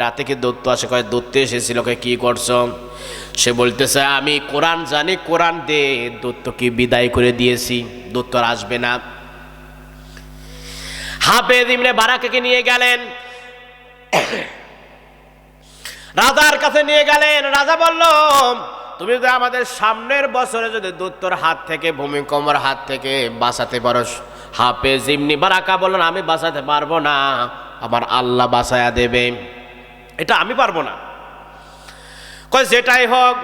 রাতে কি দৈত্য আসে? কয় দৈত্য এসেছিল। কয় কি করছো? সে বলতেছে আমি কোরআন জানি, কোরআন দে। দৈত্যকে বিদায় করে দিয়েছি, দৈত্য আর আসবে না। হাফেজ ইবনে বারাকাকে নিয়ে গেলেন, রাজার কাছে নিয়ে গেলেন। রাজা বলল তুমি যদি আমাদের সামনের বছরে যদি দৈত্যর হাত থেকে, ভূমিকম্পের হাত থেকে বাঁচাতে পারো। হাফেজ ইবনে বারাকা বললেন আমি বাঁচাতে পারবো না, আমার আল্লাহ বাঁচায়া দেবে, এটা আমি পারবো না। কয় যেটাই হোক,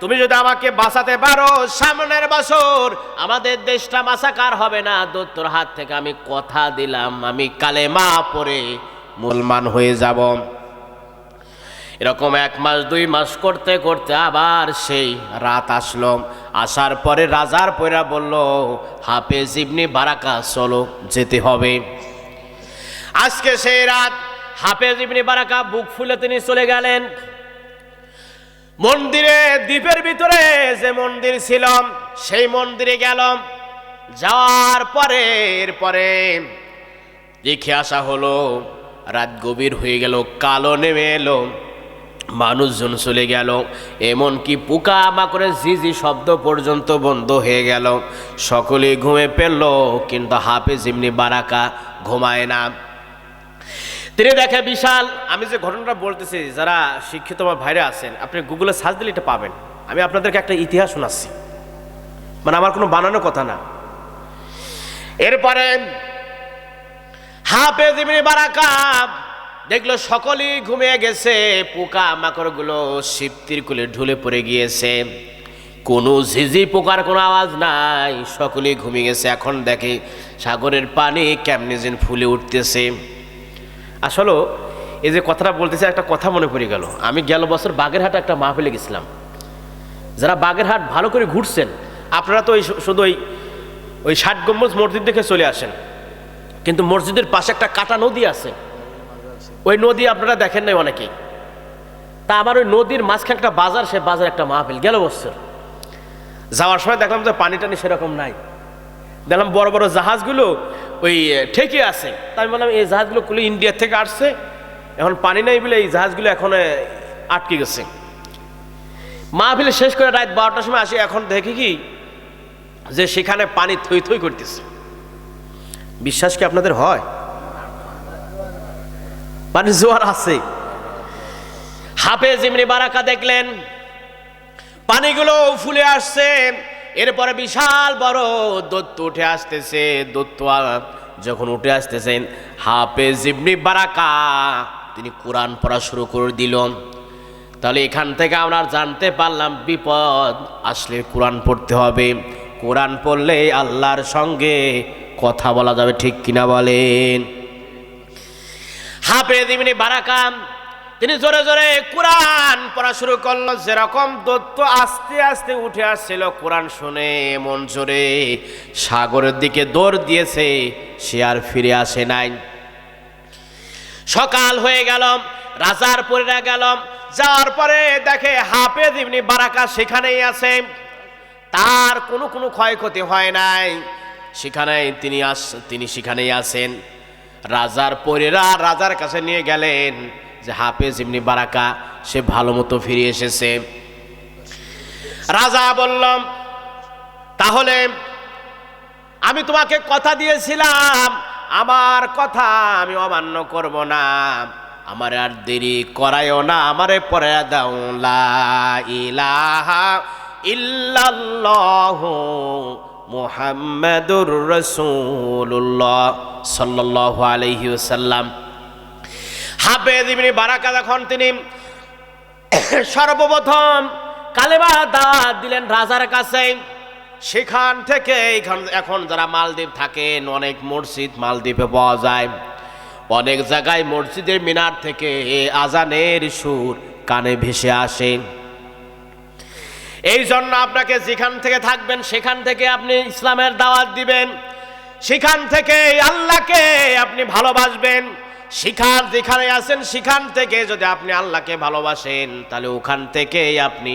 তুমি যদি আমাকে বাঁচাতে পারো সামনের বছর আমাদের দেশটা মাসাকার হবে না দৈত্যর হাত থেকে, আমি কথা দিলাম আমি কালেমা পড়ে মুসলমান হয়ে যাব। এরকম 1 মাস 2 মাস করতে করতে আবার সেই রাত আসলো। আসার পরে রাজার পয়রা বলল হাফেজ ইবনে বারাকা চলো, যেতে হবে। আজকে সেই রাত হাফেজ ইবনে বারাকা বুক ফুলে তিনি চলে গেলেন মন্দিরে। দ্বীপের ভিতরে যে মন্দির ছিল সেই মন্দিরে গেল। যাওয়ার পরে এরপরে দেখে আসা হলো রাত গভীর হয়ে গেল, কালো নেমে এলো, মানুষজন চলে গেল, এমনকি পোকা মাকড়ের ঝিঝি শব্দ পর্যন্ত বন্ধ হয়ে গেল। সকলে ঘুমে পেল, কিন্তু হাফেজ ইবনে বারাকা ঘুমায় না। তিনি দেখে বিশাল, আমি যে ঘটনাটা বলতেছি যারা শিক্ষিত আমার ভাইরা আছেন আপনি গুগলে সার্চ দিলে এটা পাবেন। আমি আপনাদেরকে একটা ইতিহাস শোনাচ্ছি, মানে আমার কোনো বানানো কথা না। এরপরে হাফেজ ইবনে বারাকা দেখলো সকলেই ঘুমিয়ে গেছে, পোকা মাকড়গুলো শিপ্তির কুলে ঢুলে পড়ে গিয়েছে, কোনো ঝিঝি পোকার কোনো আওয়াজ নাই, সকলেই ঘুমিয়ে গেছে। এখন দেখে সাগরের পানি কেমনে যেন ফুলে উঠতেছে। আসলে এই যে কথাটা বলতেছে একটা কথা মনে পড়ে গেল। আমি গেল বছর বাগেরহাটে একটা মাহফিলে গেছিলাম। যারা বাগেরহাট ভালো করে ঘুরছেন আপনারা তো শুধু ওই 60 গম্বুজ মসজিদ দেখে চলে আসেন, কিন্তু মসজিদের পাশে একটা কাটা নদী আছে, ওই নদী আপনারা দেখেন নাই অনেকেই। তা আমার ওই নদীর মাঝখানে একটা বাজার, সে বাজার একটা মাহফিল গেল বছর। যাওয়ার সময় দেখলাম যে পানি টানি সেরকম নাই, দেখলাম বড় বড় জাহাজগুলো ওই ঠেকে আছে। তাই আমি বললাম এই জাহাজগুলো খুলে ইন্ডিয়া থেকে আসছে, এখন পানি নাই বলে এই জাহাজগুলো এখন আটকে গেছে। মাহফিল শেষ করে রাত 12টার সময় আসি, এখন দেখি কি যে সেখানে পানি থই থই করতেছে। বিশ্বাস কি আপনাদের হয়? পানি জোয়ার আছে। হাফেজ ইবনে বারাকা দেখলেন পানিগুলো ফুলে আসছে, এরপরে বিশাল বড় দৈত্য উঠে আসতেছে। দৈত্য যখন উঠে আসতেছেন হাফেজ ইবনে বারাকা তিনি কোরআন পড়া শুরু করে দিল। তাহলে এখান থেকে আমরা জানতে পারলাম বিপদ আসলে কোরআন পড়তে হবে, কোরআন পড়লে আল্লাহর সঙ্গে কথা বলা যাবে, ঠিক কিনা বলেন? হাফেজ ইবনে বারাকা তিনি জোরে জোরে কোরআন পড়া শুরু করলো। যেরকম দৈত্য আস্তে আস্তে উঠে আসছিল, কোরআন শুনে এমন জোরে সাগরের দিকে দৌড় দিয়েছে, সে আর ফিরে আসে নাই। সকাল হয়ে গেল, রাজার পরিরা গেল, যাওয়ার পরে দেখে হাফেজ ইবনে বারাকা সেখানেই আছে, তার কোনো ক্ষয়ক্ষতি হয় নাই, সেখানেই তিনি সেখানেই আছেন। রাজার পরিরা রাজার কাছে নিয়ে গেলেন যে হাফেজ ইবনে বারাকা সে ভালো মতো ফিরে এসেছে। রাজা বলল তাহলে আমি তোমাকে কথা দিয়েছিলাম, আমার কথা আমি অমান্য করব না, আমার আর দেরি করায়ও না, আমারে পড়ে দাও লা ইলাহা ইল্লাল্লাহু মুহাম্মাদুর রাসূলুল্লাহ সাল্লাল্লাহু আলাইহি ওয়াসাল্লাম। হাফেজ ইবনে বারাকা যখন তিনি সর্বপ্রথম কালেমা দাওয়াত দিলেন রাজার কাছে, সেখান থেকে এখন যারা মালদ্বীপ থাকেন অনেক মসজিদ মালদ্বীপে পাওয়া যায়, অনেক জায়গায় মসজিদের মিনার থেকে আজানের সুর কানে ভেসে আসে। এই জন্য আপনাকে যেখান থেকে থাকবেন সেখান থেকে আপনি ইসলামের দাওয়াত দিবেন, সেখান থেকে আল্লাহকে আপনি ভালোবাসবেন। যেখানে আছেন সেখান থেকে যদি আপনি আল্লাহকে ভালোবাসেন তাহলে ওখান থেকে আপনি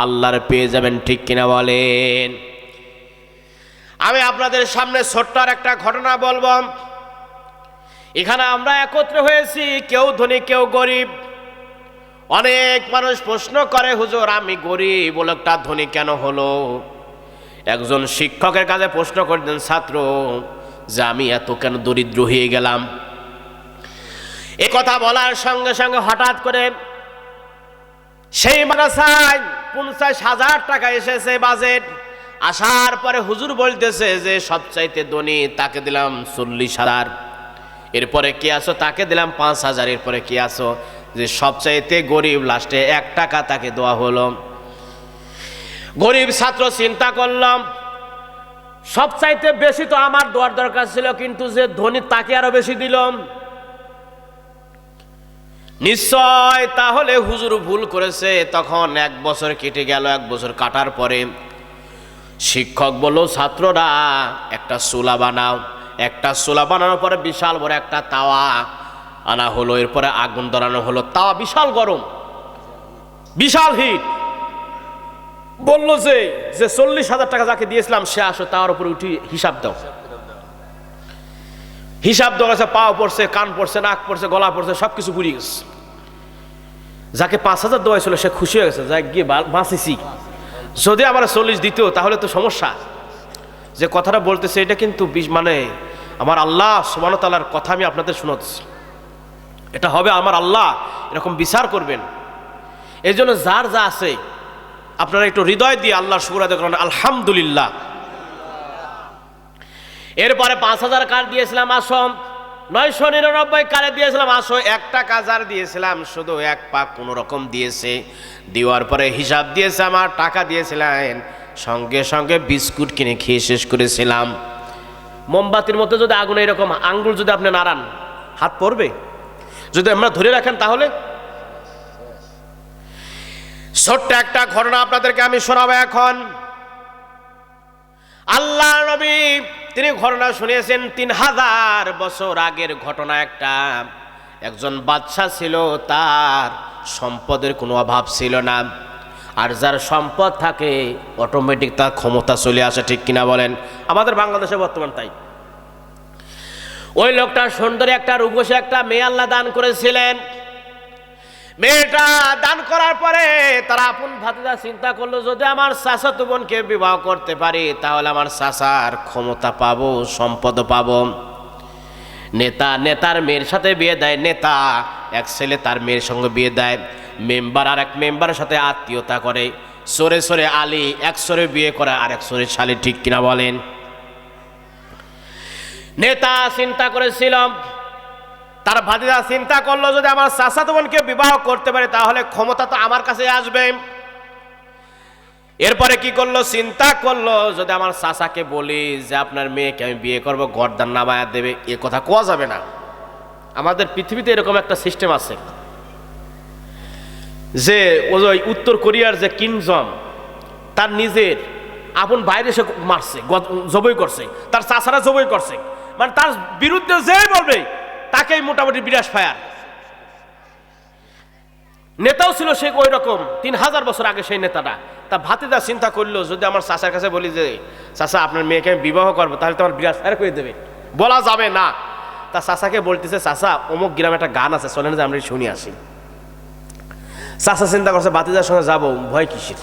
আল্লাহর পেয়ে যাবেন, ঠিক কিনা বলেন? আমি আপনাদের সামনে ছোট্ট আর একটা ঘটনা বলবো। এখানে আমরা একত্র হয়েছি, কেউ ধনী কেউ গরিব, অনেক মানুষ প্রশ্ন করে, হুজুর আমি গরিব, লোকটা ধনী কেন হলো? একজন শিক্ষকের কাছে প্রশ্ন করতেন ছাত্র যে আমি এত কেন দরিদ্র হয়ে গেলাম? এ কথা বলার সঙ্গে সঙ্গে হঠাৎ করে সেই মাদ্রাসায় 50,000 টাকা এসেছে বাজেট। আসার পরে হুজুর বলতেছে যে সবচাইতে ধনী তাকে দিলাম 40,000, এরপরে কি আসো তাকে দিলাম 5,000, এরপরে কি আসো যে সবচাইতে গরিব লাস্টে 1 টাকা তাকে দেওয়া হলো। গরিব ছাত্র চিন্তা করলাম সবচাইতে বেশি তো আমার দেওয়ার দরকার ছিল, কিন্তু যে ধনী তাকে আরো বেশি দিলাম, নিশ্চয় তাহলে হুজুর ভুল করেছে। তখন 1 বছর কেটে গেল। 1 বছর কাটার পরে শিক্ষক বলল, ছাত্ররা একটা চুলা বানাও। একটা চুলা বানানোর পরে বিশাল বড় একটা তাওয়া আনা হলো, এরপরে আগুন ধরানো হলো। তাওয়া বিশাল গরম, বিশাল হিট। বলল যে 40,000 টাকা যাকে দিয়েছিলাম সে আসো তাওয়ার উপরে উঠি হিসাব দাও। হিসাব দেওয়া গেছে, পাও পড়ছে, কান পড়ছে, নাক পড়ছে, গলা পড়ছে, সবকিছু পুড়িয়ে গেছে। যাকে 5,000 দেওয়া ছিল সে খুশি হয়ে গেছে, যাই গিয়ে বাঁচিছি। যদি আবার 40 দিত তাহলে তো সমস্যা। যে কথাটা বলতেছে এটা কিন্তু মানে আমার আল্লাহ সুবহানাহু ওয়া তাআলার কথা আমি আপনাদের শোনাচ্ছি। এটা হবে আমার আল্লাহ এরকম বিচার করবেন। এই জন্য যার যা আছে আপনারা একটু হৃদয় দিয়ে আল্লাহর শুকর আদায় করেন, আলহামদুলিল্লাহ। এরপরে 5,000 কার দিয়েছিলাম আসো, 999 কারে দিয়েছিলাম আসো, 1 টাকা যার দিয়েছিলাম শুধু 1 পা কোনো রকম দিয়েছে। দেওয়ার পরে হিসাব দিয়েছে আমার টাকা দিয়েছিলেন, সঙ্গে সঙ্গে বিস্কুট কিনে খেয়ে শেষ করেছিলাম। মোমবাতির মধ্যে যদি আগুন এরকম আঙ্গুল যদি আপনি নাড়ান হাত পড়বে, যদি আমরা ধরে রাখেন তাহলে। ছোট্ট একটা ঘটনা আপনাদেরকে আমি শোনাবো এখন। আল্লাহ নবী তিনি ঘটনা শুনিয়েছেন 3000 বছর আগের ঘটনা। একজন বাদশা ছিল, তার সম্পদের কোনো অভাব ছিল না। আর যার সম্পদ থাকে অটোমেটিক তার ক্ষমতা চলে আসে, ঠিক কিনা বলেন? আমাদের বাংলাদেশে বর্তমান তাই। ওই লোকটা সুন্দরী একটা রূপসী একটা মেয়ে আল্লাহ দান করেছিলেন। মেয়েটা দান করার পরে তার আপন ভাতিজা চিন্তা করলো যদি আমার চাচাতো বোনকে বিবাহ করতে পারি তাহলে আমার চাচার ক্ষমতা পাবো, সম্পদ পাবো। নেতার মেয়ের সাথে বিয়ে দেয়। নেতা এক ছেলে তার মেয়ের সঙ্গে বিয়ে দেয়। মেম্বার আর এক মেম্বারের সাথে আত্মীয়তা করে। সরে সরে আলী এক সরে বিয়ে করে আর এক সরে শালি, ঠিক কিনা বলেন? নেতা চিন্তা করেছিল, তার ভাতিজা চিন্তা করলো যদি আমার চাচাতো বোনকে বিবাহ করতে পারে তাহলে ক্ষমতা তো আমার কাছে আসবে। এরপরে কি করলো, চিন্তা করলো যদি আমার চাচাকে বলি যে আপনার মেয়েকে আমি বিয়ে করবো, গর্দান নামায়া দেবে, এ কথা কোয়া যাবে না। আমাদের পৃথিবীতে এরকম একটা সিস্টেম আছে যে ওই উত্তর কোরিয়ার যে কিম জং তার নিজের আপন বাইরে সে মারছে, জবই করছে, তার চাচারা জবই করছে, মানে তার বিরুদ্ধে যে বলবে তাকেই মোটামুটি বিরাস ফায়ার। নেতাও ছিল সে ওই রকম 3000 বছর আগে সেই নেতাটা। তা ভাতিজা চিন্তা করলো যদি আমার চাচার কাছে বলি যে চাচা আপনার মেয়েকে আমি বিবাহ করবো তাহলে তোমার বিরাস ফায়ার করে দেবে, বলা যাবে না। তা চাচাকে বলতেছে চাচা অমুক গ্রামে একটা গান আছে, চলেন যে আমরা শুনি আসি। চাচা চিন্তা করছে ভাতিজার সঙ্গে যাবো, ভয় কিসের।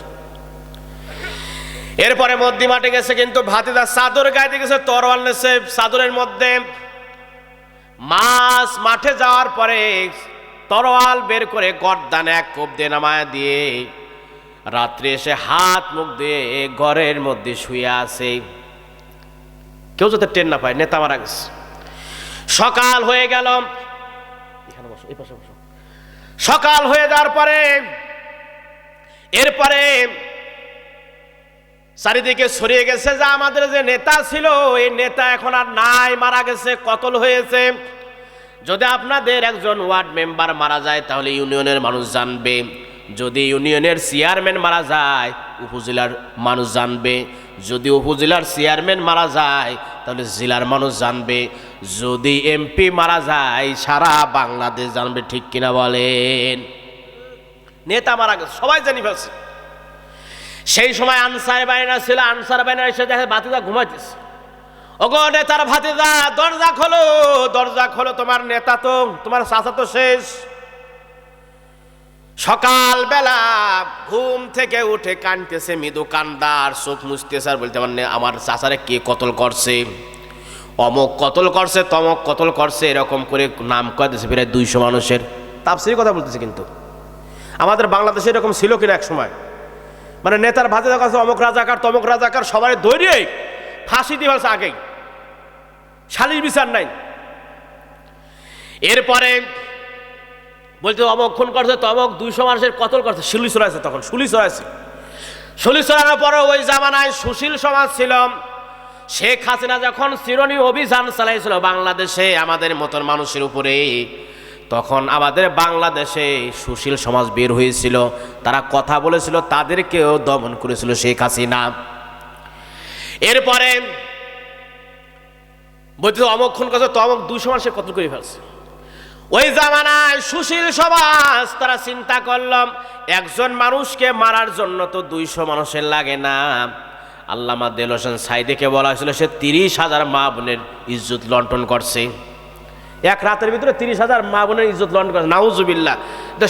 এরপরে মধ্যে মাঠে গেছে, কিন্তু ভাতিজা চাদর গাইতে গেছে, তরোয়াল নেছে চাদরের মধ্যে। মাঠে যাওয়ার পরে তরোয়াল বের করে গর্দানে এক কোপ দিয়ে নামায় দিয়ে রাত্রে এসে হাত মুখ দিয়ে ঘরের মধ্যে শুয়ে আছে, কেউ যাতে টের না পায়। নেতা মারা গেছে। সকাল হয়ে গেল, এখানে বসো, এই পাশে বসো। সকাল হয়ে যাওয়ার পরে এরপরে চারিদিকে ছড়িয়ে গেছে যে আমাদের যে নেতা ছিল এই নেতা এখন আর নাই, মারা গেছে, কতল হয়েছে। যদি আপনাদের একজন ওয়ার্ড মেম্বার মারা যায় তাহলে ইউনিয়নের মানুষ জানবে, যদি ইউনিয়নের চেয়ারম্যান মারা যায় উপজেলার মানুষ জানবে, যদি উপজেলার চেয়ারম্যান মারা যায় তাহলে জেলার মানুষ জানবে, যদি এমপি মারা যায় সারা বাংলাদেশ জানবে, ঠিক কিনা বলেন? নেতা মারা গেছে, সবাই জানি ফেলছে। সেই সময় আনসার বাহিনী ছিল, আনসার বাহিনী এসে দেখে ভাতিজা ঘুমাইতেছে। ওগো নেতার ভাতিজা দরজা খোলো, দরজা খোলো, তোমার নেতা তো তোমার চাচা তো শেষ। সকালবেলা ঘুম থেকে উঠে কানতেছে, মৃদু কান্দার, চোখ মুছতেছে আর বলতে মানে আমার চাচারে কে কতল করছে, অমক কতল করছে, তমক কতল করছে, এরকম করে নাম কয়েছে প্রায় 200 মানুষের। তাফসীরের কথা বলতেছে। কিন্তু আমাদের বাংলাদেশে এরকম ছিল কিনা এক সময়, মানে নেতার ভাতে দেখা যাচ্ছে অমক রাজাকার তমক রাজাকার, সবাই ধৈর্য ফাঁসি দিয়ে ফেলছে আগেই, সালিশ বিচার নাই। এরপরে বলতে অমক খুন করছে, তমক 200 মানুষের কতল করছে, শুলি চড়াইছে। তখন শুলি চড়াইছে, শুলি চড়ানোর পরে ওই জামানায় সুশীল সমাজ ছিল। শেখ হাসিনা যখন চিরনি অভিযান চালাইছিল বাংলাদেশে আমাদের মতন মানুষের উপরে, তখন আমাদের বাংলাদেশে সুশীল সমাজ বের হয়েছিল, তারা কথা বলেছিল, তাদেরকেও দমন করেছিল শেখ হাসিনা। এরপরে বলতে অমক খুন করছে, তমক 200 মানুষের কতল করে ফেলছে। ওই জামানায় সুশীল সমাজ তারা চিন্তা করলাম একজন মানুষকে মারার জন্য তো 200 মানুষের লাগে না। আল্লামা দেলোয়ার হোসেন সাঈদীকে বলা হয়েছিল সে 30,000 মা বোনের ইজ্জত লণ্ঠন করছে। এক রাতের ভিতরে 30,000 মা বোনের ইজ্জত লণ্ঠন করছে। নাউজুবিল্লাহ।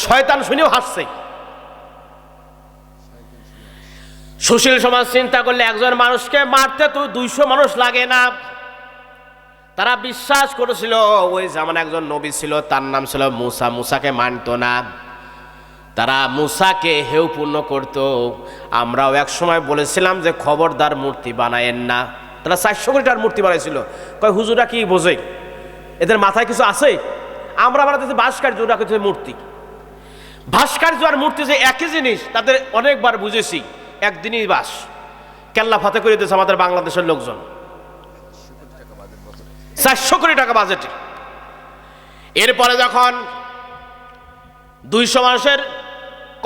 শয়তান শুনেও হাসছে। সুশীল সমাজ চিন্তা করলে একজন মানুষকে মারতে তো 200 মানুষ লাগে না। তারা বিশ্বাস করেছিল ওই জামানা একজন নবী ছিল, তার নাম ছিল মুসা। মুসাকে মানত না, তারা মুসাকে হেয়পূর্ণ করত। আমরাও এক সময় বলেছিলাম যে খবরদার মূর্তি বানায়েন না। তারা 400 কোটিটার মূর্তি বানাইছিল। কয় হুজুরা কি বোঝে, এদের মাথায় কিছু আছে? আমরা বানাতেছি ভাস্কর্য, ওরা কিছু মূর্তি। ভাস্কর্য আর মূর্তি যে একই জিনিস, তাদের অনেকবার বুঝেছি। একদিনই বাস কেল্লা ফাতে করে দিয়েছে আমাদের বাংলাদেশের লোকজন। 400 কোটি টাকা বাজেটে। এরপরে যখন 200 মানুষের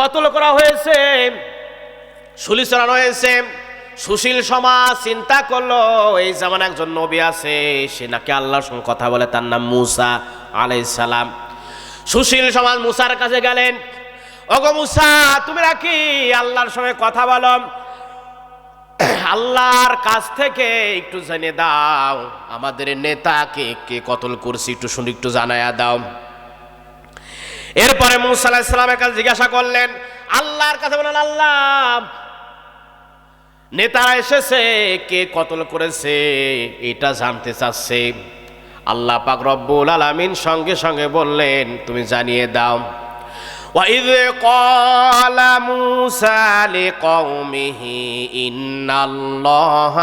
কতল করা হয়েছে, শুলি চালানো হয়েছে, সুশীল সমাজ চিন্তা করলো এই যেমন একজন নবী আছে, সে নাকি আল্লাহর সঙ্গে কথা বলে, তার নাম মুসা আলাইহিস সালাম। সুশীল সমাজ মুসার কাছে গেলেন, ওগো মুসা, তুমি নাকি আল্লাহর সঙ্গে কথা বলো, আল্লাহর কাছ থেকে একটু জেনে দাও আমাদের নেতাকে কে কতল করছে, একটু শুনে একটু জানায়া দাও। এরপরে মুসা আলাইহিস সালামের কাছে জিজ্ঞাসা করলেন, আল্লাহর কাছে বলেন আল্লাহ নেতারা এসেছে, কে কতল করেছে এটা জানতে চাচ্ছে। আল্লাহ পাক রব্বুল আলামিন সঙ্গে সঙ্গে বললেন তুমি জানিয়ে দাও। وَإِذْ قَالَ مُوسَى لِقَوْمِهِ إِنَّ اللَّهَ